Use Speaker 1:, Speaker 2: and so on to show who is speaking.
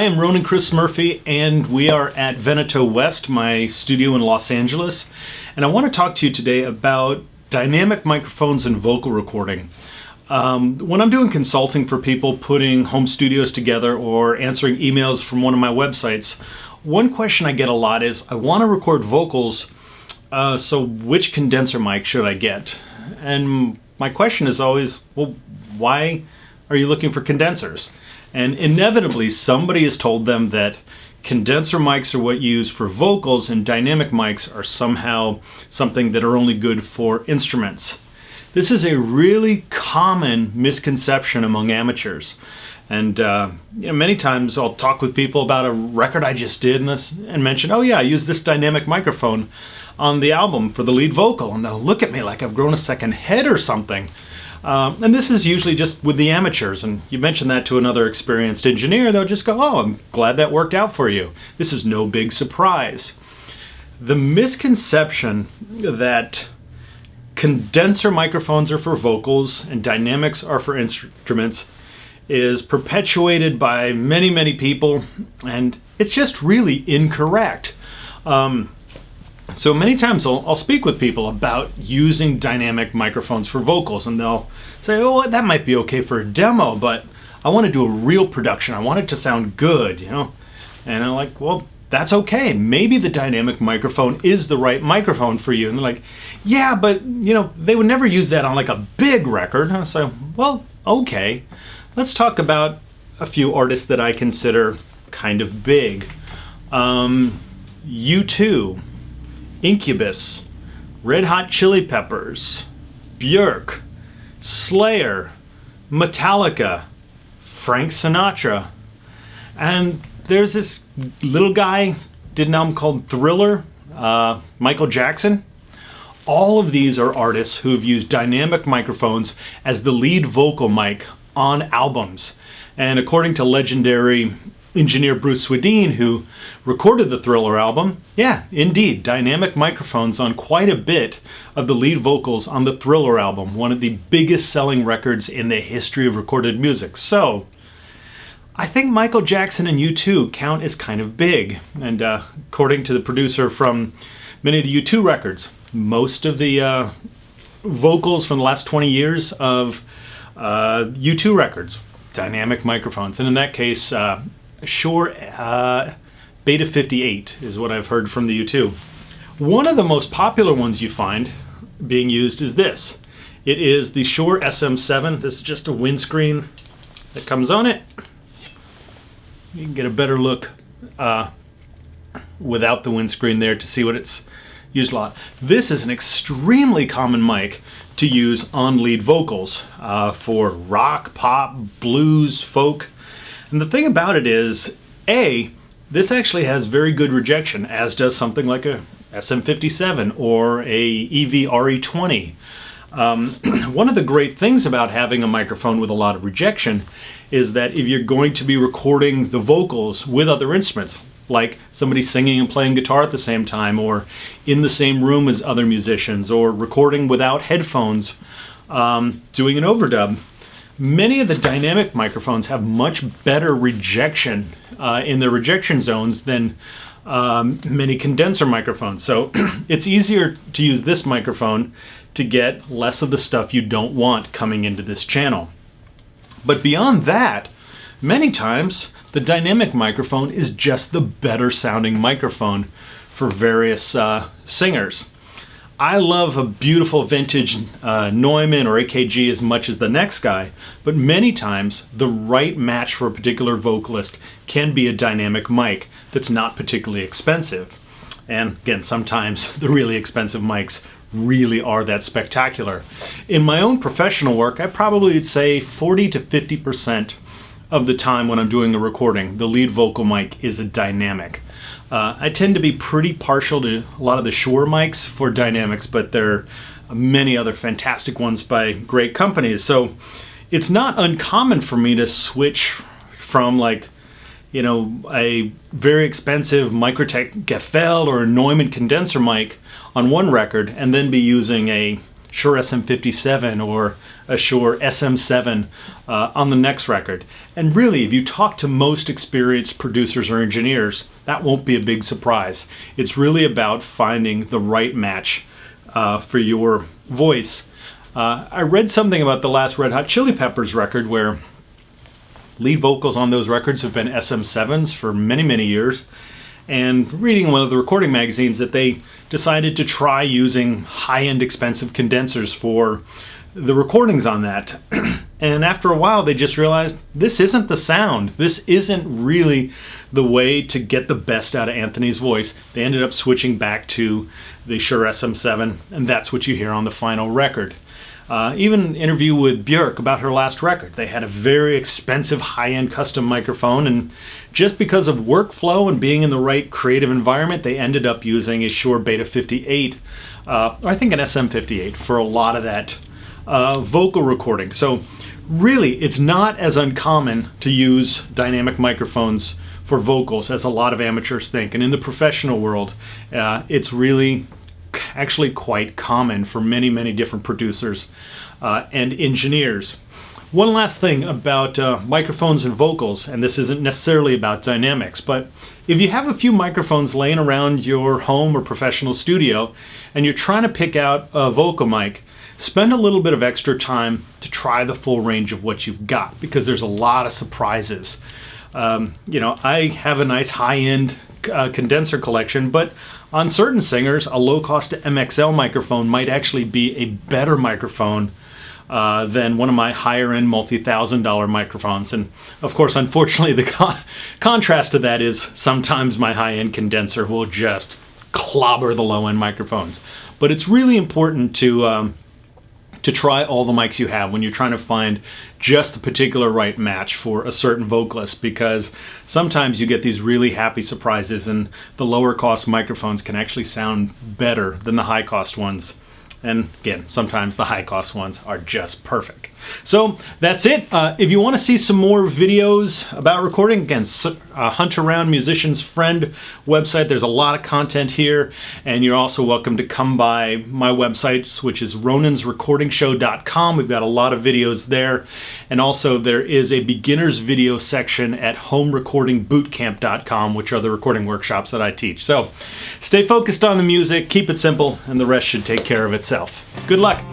Speaker 1: am Ronan Chris Murphy, and we are at Veneto West, my studio in Los Angeles. And I want to talk to you today about dynamic microphones and vocal recording. When I'm doing consulting for people putting home studios together or answering emails from one of my websites, one question I get a lot is, I want to record vocals, so which condenser mic should I get? And my question is always, well, why are you looking for condensers? And inevitably, somebody has told them that condenser mics are what you use for vocals and dynamic mics are somehow something that are only good for instruments. This is a really common misconception among amateurs. And many times I'll talk with people about a record I just did and mention, oh yeah, I use this dynamic microphone on the album for the lead vocal. And they'll look at me like I've grown a second head or something. And this is usually just with the amateurs, and you mention that to another experienced engineer, they'll just go, oh, I'm glad that worked out for you. This is no big surprise. The misconception that condenser microphones are for vocals and dynamics are for instruments is perpetuated by many, many people, and it's just really incorrect. So many times I'll speak with people about using dynamic microphones for vocals, and they'll say, oh, that might be okay for a demo, but I want to do a real production. I want it to sound good, And I'm like, well, that's okay. Maybe the dynamic microphone is the right microphone for you. And they're like, yeah, but, they would never use that on like a big record. And I say, well, okay. Let's talk about a few artists that I consider kind of big. U2. Incubus, Red Hot Chili Peppers, Björk, Slayer, Metallica, Frank Sinatra. And there's this little guy, did an album called Thriller, Michael Jackson. All of these are artists who have used dynamic microphones as the lead vocal mic on albums. And according to legendary engineer Bruce Swedien, who recorded the Thriller album, yeah, indeed, dynamic microphones on quite a bit of the lead vocals on the Thriller album, one of the biggest selling records in the history of recorded music. So, I think Michael Jackson and U2 count as kind of big. And according to the producer from many of the U2 records, most of the vocals from the last 20 years of U2 records, dynamic microphones. And in that case, Shure Beta 58 is what I've heard from the U2. One of the most popular ones you find being used is this. It is the Shure SM7. This is just a windscreen that comes on it. You can get a better look without the windscreen there to see what it's used a lot. This is an extremely common mic to use on lead vocals for rock, pop, blues, folk. And the thing about it is, this actually has very good rejection, as does something like a SM57 or a EV RE20. One of the great things about having a microphone with a lot of rejection is that if you're going to be recording the vocals with other instruments, like somebody singing and playing guitar at the same time, or in the same room as other musicians, or recording without headphones, doing an overdub, many of the dynamic microphones have much better rejection in their rejection zones than many condenser microphones. So it's easier to use this microphone to get less of the stuff you don't want coming into this channel. But beyond that, many times the dynamic microphone is just the better sounding microphone for various singers. I love a beautiful vintage Neumann or AKG as much as the next guy, but many times the right match for a particular vocalist can be a dynamic mic that's not particularly expensive. And again, sometimes the really expensive mics really are that spectacular. In my own professional work, I probably would say 40 to 50% of the time when I'm doing a recording, the lead vocal mic is a dynamic. I tend to be pretty partial to a lot of the Shure mics for dynamics, but there are many other fantastic ones by great companies. So it's not uncommon for me to switch from a very expensive Microtech Gefell or a Neumann condenser mic on one record and then be using a Shure SM57 or a Shure SM7 on the next record. And really, if you talk to most experienced producers or engineers, that won't be a big surprise. It's really about finding the right match for your voice. I read something about the last Red Hot Chili Peppers record where lead vocals on those records have been SM7s for many, many years. And reading one of the recording magazines that they decided to try using high-end expensive condensers for the recordings on that. And after a while they just realized this isn't the sound. This isn't really the way to get the best out of Anthony's voice. They ended up switching back to the Shure SM7, and that's what you hear on the final record. Even an interview with Björk about her last record. They had a very expensive high-end custom microphone, and just because of workflow and being in the right creative environment, they ended up using a Shure Beta 58, I think an SM58, for a lot of that vocal recording. So really, it's not as uncommon to use dynamic microphones for vocals as a lot of amateurs think. And in the professional world, it's really actually quite common for many, many different producers and engineers. One last thing about microphones and vocals, and this isn't necessarily about dynamics, but if you have a few microphones laying around your home or professional studio and you're trying to pick out a vocal mic, spend a little bit of extra time to try the full range of what you've got, because there's a lot of surprises. I have a nice high-end condenser collection, but on certain singers, a low-cost MXL microphone might actually be a better microphone than one of my higher-end multi-$1,000 microphones. And of course, unfortunately, the contrast to that is sometimes my high-end condenser will just clobber the low-end microphones. But it's really important to try all the mics you have when you're trying to find just the particular right match for a certain vocalist, because sometimes you get these really happy surprises and the lower cost microphones can actually sound better than the high cost ones. And again, sometimes the high cost ones are just perfect. So that's it. If you want to see some more videos about recording, again, Hunt Around Musician's Friend website. There's a lot of content here, and you're also welcome to come by my website, which is ronansrecordingshow.com. We've got a lot of videos there, and also there is a beginner's video section at homerecordingbootcamp.com, which are the recording workshops that I teach. So stay focused on the music, keep it simple, and the rest should take care of itself. Good luck.